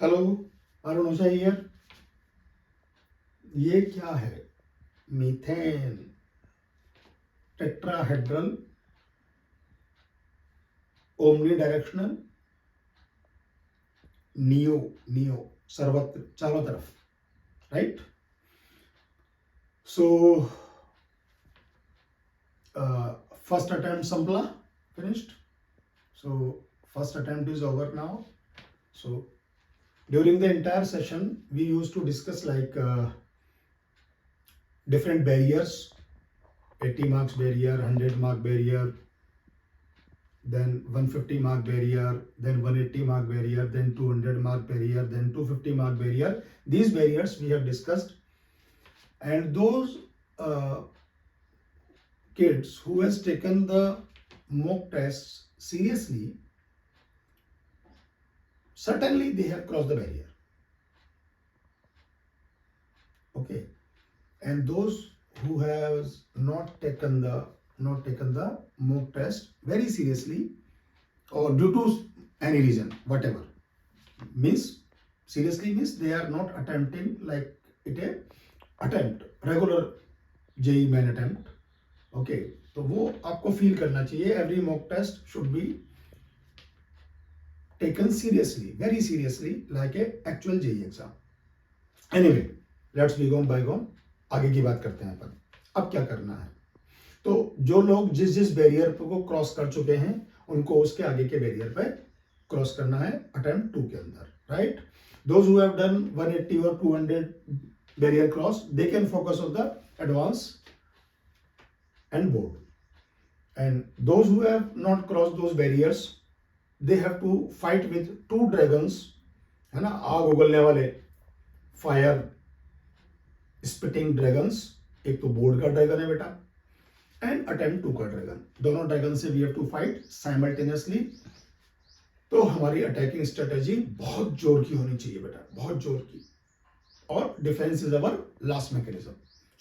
Hello, Arun Ojha here. ये क्या है? Methane tetrahedral omni directional neo neo सर्वत्र चारों तरफ, राइट? सो फर्स्ट अटेम्प्ट संपला, finished. So first attempt is over now. So during the entire session we used to discuss like different barriers: 80 marks barrier, 100 mark barrier, then 150 mark barrier, then 180 mark barrier, then 200 mark barrier, then 250 mark barrier. These barriers we have discussed, and those kids who has taken the mock tests seriously, certainly they have crossed the barrier. Okay, and those who has not taken the mock test very seriously, or due to any reason, whatever, means seriously means they are not attempting like it a attempt regular JEE main attempt. Okay, तो वो आपको feel करना चाहिए every mock test should be taken seriously, very seriously, like a actual JEE exam. Anyway, let's be gone bygone. आगे की बात करते हैं अपन। अब क्या करना है? तो जो लोग जिस जिस बैरियर को क्रॉस कर चुके हैं उनको उसके आगे के बैरियर पे क्रॉस करना है अटेम्प्ट 2 के अंदर, right? Those who have done 180 और 200 barrier cross, they can focus on the advance and board, and those who have not cross those barriers, they have to fight with 2 dragons, है ना, आग उगलने वाले fire spitting dragons. एक तो board का dragon है बेटा, एंड अटेम्प्ट 2 का ड्रैगन। दोनों ड्रैगन से we have to fight simultaneously. तो हमारी अटैकिंग स्ट्रेटेजी बहुत जोर की होनी चाहिए बेटा, बहुत जोर की, और defence is our last mechanism.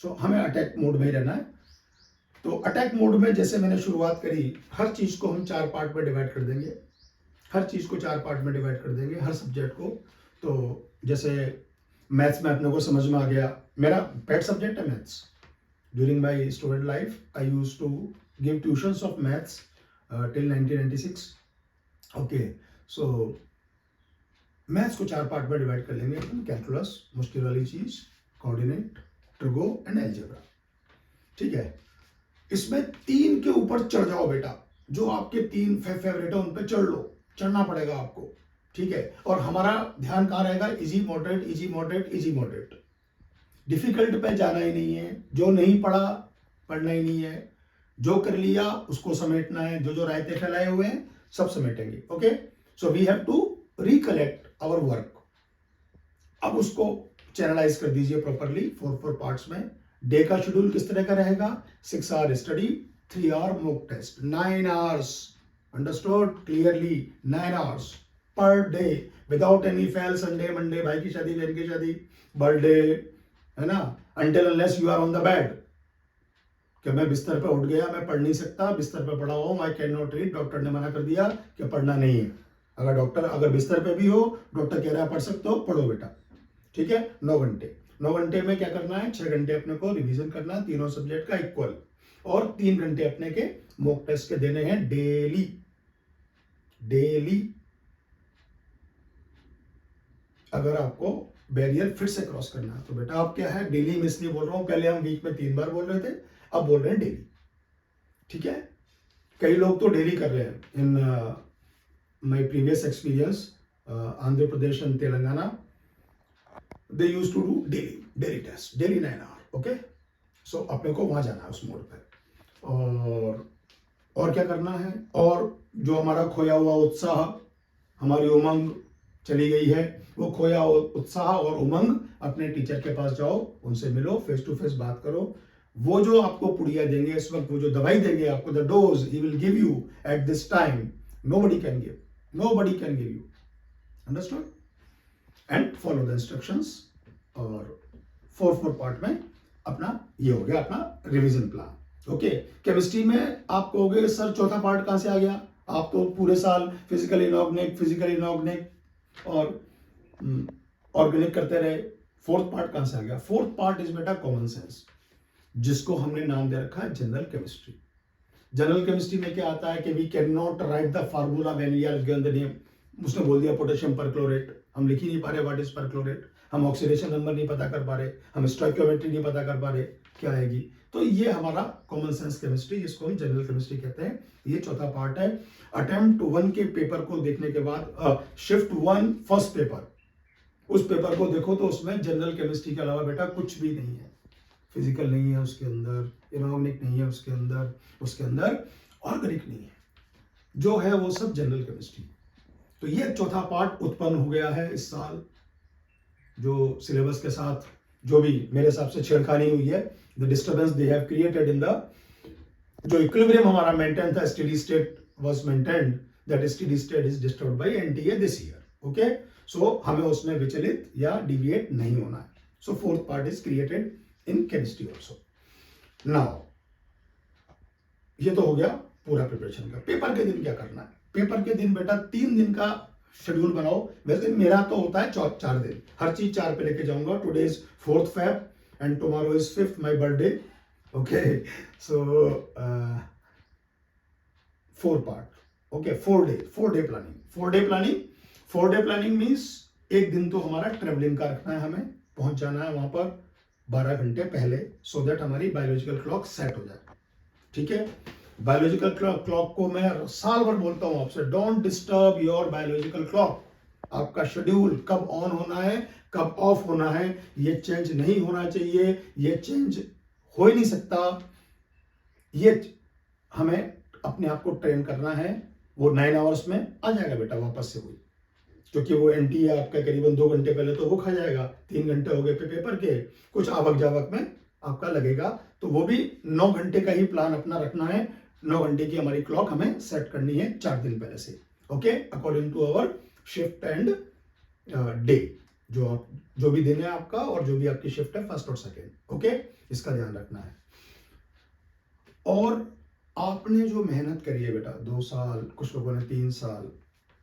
So हमें अटैक मोड में ही रहना है। तो अटैक मोड में जैसे मैंने शुरुआत करी, हर चीज को हम 4 पार्ट में डिवाइड कर देंगे, हर चीज को 4 पार्ट में डिवाइड कर देंगे, हर सब्जेक्ट को। तो जैसे मैथ्स में अपने को समझ में आ गया, मेरा पेट सब्जेक्ट है maths. During my student life, I used to give tuitions of maths till 1996. Okay, so maths को 4 पार्ट में डिवाइड कर लेंगे अपन। कैलकुलस, मुश्किल वाली चीज, कोऑर्डिनेट, ट्रिगो एंड अलजेब्रा। ठीक है, इसमें 3 के ऊपर चढ़ जाओ बेटा। जो आपके 3 फेवरेट है उन पे चढ़ लो, चढ़ना पड़ेगा आपको। ठीक है, और हमारा ध्यान कहाँ रहेगा? Easy moderate, easy moderate, easy moderate. Difficult पे जाना ही नहीं है। जो नहीं पढ़ा पढ़ना ही नहीं है, जो कर लिया उसको समेटना है। जो जो रायते फैलाए हुए हैं सब समेटेंगे। Okay, so we have to recollect our work. अब उसको चैनलाइज कर दीजिए प्रॉपरली 4 पार्ट्स में। डे का शेड्यूल किस तरह का रहेगा? 6 hour study, 3 hour mock test, 9 hours. Understood clearly? 9 hours per day, without any fail. Sunday Monday, भाई की शादी, बहन की शादी, बर्थडे, है ना, until unless you are on the bed। कि मैं बिस्तर पे उठ गया, मैं पढ़ नहीं सकता, बिस्तर पे पड़ा हूं, I cannot read, डॉक्टर ने मना कर दिया कि पढ़ना नहीं है। अगर बिस्तर पे भी हो, डॉक्टर कह रहा है पढ़ सकते हो, पढ़ो बेटा। ठीक है, 9 घंटे। 9 घंटे में क्या करना है? 6 घंटे अपने को रिवीजन करना है, तीनों सब्जेक्ट का इक्वल, और 3 घंटे अपने के मॉक टेस्ट के देने हैं डेली। डेली अगर आपको बैरियर फिर से क्रॉस करना है तो बेटा आप क्या है, डेली में इसलिए बोल रहा हूं, पहले हम वीक में 3 बार बोल रहे थे, अब बोल रहे हैं डेली। ठीक है, कई लोग तो डेली कर रहे हैं। In my previous experience, Andhra Pradesh and Telangana, they used to do daily test, daily 9 hour. Okay, so अपने को वहां जाना है उस मोड पे। और क्या करना है? और जो हमारा खोया हुआ उत्साह, हमारी उमंग चली गई है, वो खोया उत्साह और उमंग, अपने टीचर के पास जाओ, उनसे मिलो, फेस टू फेस बात करो। वो जो आपको पुड़िया देंगे इस वक्त, वो जो दवाई देंगे आपको, the dose he will give you at this time, nobody can give you. Understood? And follow the instructions. और 4 पार्ट में अपना ये हो गया अपना रिवीजन प्लान। ओके, केमिस्ट्री में आप कहोगे सर चौथा पार्ट कहां से आ गया? आप तो पूरे साल फिजिकल इनऑर्गेनिक, और ऑर्गेनिक करते रहे। फोर्थ पार्ट कहां से आ गया? फोर्थ पार्ट इज बेटा कॉमन सेंस, जिसको हमने नाम दे रखा है जनरल केमिस्ट्री। जनरल केमिस्ट्री में क्या आता है कि we can not write the formula when we are given the name. उसने बोल दिया पोटेशियम परक्लोरेट, हम लिख ही नहीं पा रहे व्हाट इज परक्लोरेट, हम ऑक्सीडेशन नंबर नहीं पता कर पा रहे, हम स्टोइकियोमेट्री नहीं पता कर पा रहे क्या आएगी। तो ये हमारा कॉमन सेंस केमिस्ट्री, जिसको हम जनरल केमिस्ट्री कहते हैं। ये चौथा पार्ट है। अटेम्प्ट 1 के पेपर को देखने के बाद शिफ्ट 1 फर्स्ट पेपर, उस पेपर को देखो तो उसमें जनरल केमिस्ट्री के अलावा बेटा कुछ भी नहीं है। फिजिकल नहीं है उसके अंदर, इनऑर्गेनिक नहीं है उसके अंदर ऑर्गेनिक नहीं है, जो है वो सब जनरल केमिस्ट्री। तो ये चौथा पार्ट उत्पन्न हो गया है इस साल, जो सिलेबस के साथ जो भी मेरे हिसाब से छेड़खानी हुई है, the disturbance they have created in the, जो इक्विलिब्रियम हमारा मेंटेन था, steady state was maintained, that steady state is disturbed by NTA this year. Okay, so हमें उसमें विचलित या डिविएट नहीं होना है। So fourth part is created in chemistry also. Now ये तो हो गया पूरा प्रिपरेशन का। पेपर के दिन क्या करना है? पेपर के दिन बेटा 3 दिन का शेड्यूल बनाओ। वैसे मेरा तो होता है 4 दिन, हर चीज 4 पे लेके जाऊंगा। Today is 4th Feb and tomorrow is 5th, my birthday. Okay, so 4 part. Okay, 4 day planning. 4 day planning means एक दिन तो हमारा ट्रेवलिंग का रखना है, हमें पहुंच जाना है वहां पर 12 घंटे पहले, सो दैट हमारी बायोलॉजिकल क्लॉक सेट हो जाए। ठीक है, बायोलॉजिकल क्लॉक को मैं साल भर बोलता हूं आपसे, don't disturb your biological clock. आपका शेड्यूल कब ऑन होना है, कब ऑफ होना है, ये चेंज नहीं होना चाहिए, ये चेंज हो ही नहीं सकता। ये हमें अपने आप को ट्रेन करना है। वो 9 आवर्स में आ जाएगा बेटा वापस से वही, क्योंकि वो एनटीए आपका करीबन 2 घंटे पहले तो वो खा जाएगा, 3 घंटे हो गए पेपर के, कुछ आवक जावक में आपका लगेगा, तो वो भी 9 घंटे का ही प्लान अपना रखना है। 9 घंटे की हमारी क्लॉक हमें सेट करनी है 4 दिन पहले से। Okay, according to our shift and day, जो भी दिन है आपका और जो भी आपकी शिफ्ट है, फर्स्ट और सेकेंड। ओके, इसका ध्यान रखना है। और आपने जो मेहनत करी है बेटा 2 साल, कुछ लोगों ने 3 साल,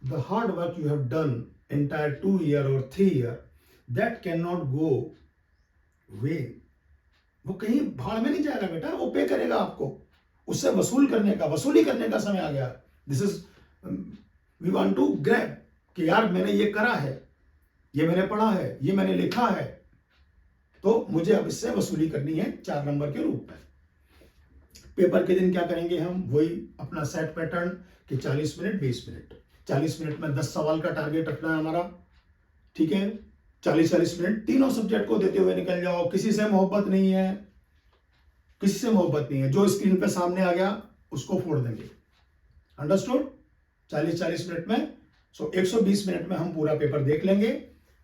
the hard work you have done entire 2 year or 3 year, that cannot go way। वो कहीं भाड़ में नहीं जाएगा बेटा, वो पे करेगा आपको। उससे वसूली करने का समय आ गया। This is we want to grab कि यार मैंने ये करा है, ये मैंने पढ़ा है, ये मैंने लिखा है, तो मुझे अब इससे वसूली करनी है 4 नंबर के रूप में। पेपर के दिन क्या करेंगे हम? वही अपना सेट पैटर्न कि 40 मिनट 20 मिनट, 40 मिनट में 10 सवाल का टारगेट रखना है हमारा। ठीक है, 40 मिनट तीनों सब्जेक्ट को देते हुए निकल जाओ। किसी से मोहब्बत नहीं है, जो स्क्रीन पे सामने आ गया उसको फोड़ देंगे। अंडरस्टूड? 40 मिनट में, सो 120 मिनट में हम पूरा पेपर देख लेंगे।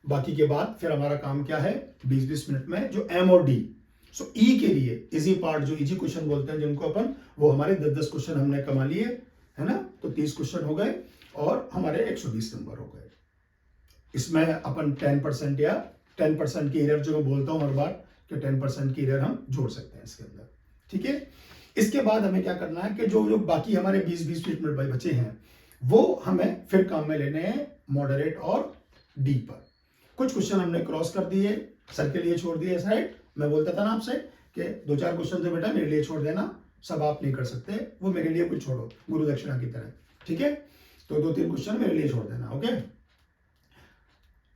बाकी के बाद फिर हमारा काम क्या है? 20 मिनट में जो एम और डी, सो ई के लिए इजी पार्ट, जो इजी क्वेश्चन बोलते हैं जिनको अपन, वो हमारे 10 क्वेश्चन हमने कमा लिए, है ना। तो 30 क्वेश्चन हो गए और हमारे 120 नंबर हो गए। इसमें अपन 10% या 10% की एरर, जो मैं बोलता हूं हर बार कि 10% की एरर हम जोड़ सकते हैं इसके अंदर। ठीक है, इसके बाद हमें क्या करना है कि जो बाकी हमारे 20 मिनट बचे हैं, वो हमें फिर काम में लेने हैं मॉडरेट और डी पर। कुछ क्वेश्चन हमने क्रॉस कर दिए, सर के लिए छोड़ दिए साइड। मैं बोलता था ना आपसे कि 2-4 क्वेश्चन जो बेटा मेरे लिए छोड़ देना, सब आप नहीं कर सकते, वो मेरे लिए कुछ छोड़ो, गुरु दक्षिणा की तरह। ठीक है, तो 2-3 क्वेश्चन मेरे लिए छोड़ देना। ओके,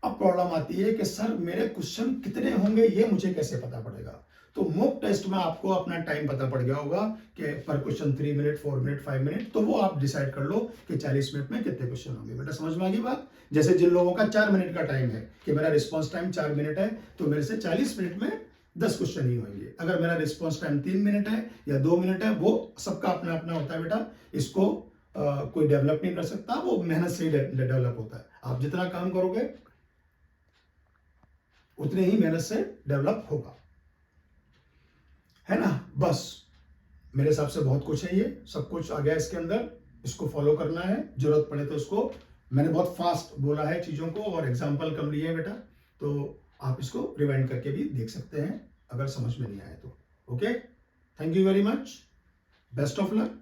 अब प्रॉब्लम आती है कि सर मेरे क्वेश्चन कितने होंगे, ये मुझे कैसे पता पड़ेगा? तो मॉक टेस्ट में आपको अपना टाइम पता पड़ गया होगा कि पर क्वेश्चन 3 मिनट, 4 मिनट, 5 मिनट, तो वो आप डिसाइड कर लो कि 40 मिनट में कितने क्वेश्चन होंगे। बेटा समझ में आ गई बात? जैसे जिन लोगों का 4 मिनट का टाइम है कि मेरा रिस्पॉन्स टाइम 4 मिनट है, तो मेरे से 40 मिनट में 10 क्वेश्चन ही होंगे। अगर मेरा रिस्पॉन्स टाइम 3 मिनट है या 2 मिनट है, वो सबका अपना अपना होता है बेटा। इसको कोई डेवलप नहीं कर सकता, वो मेहनत से ही डेवलप होता है। आप जितना काम करोगे उतने ही मेहनत से डेवलप होगा, है ना। बस मेरे हिसाब से बहुत कुछ है, ये सब कुछ आ गया इसके अंदर। इसको फॉलो करना है, जरूरत पड़े तो इसको, मैंने बहुत फास्ट बोला है चीजों को और एग्जाम्पल कम लिए हैं बेटा, तो आप इसको रिवाइंड करके भी देख सकते हैं अगर समझ में नहीं आए तो। Okay, thank you very much, best of luck.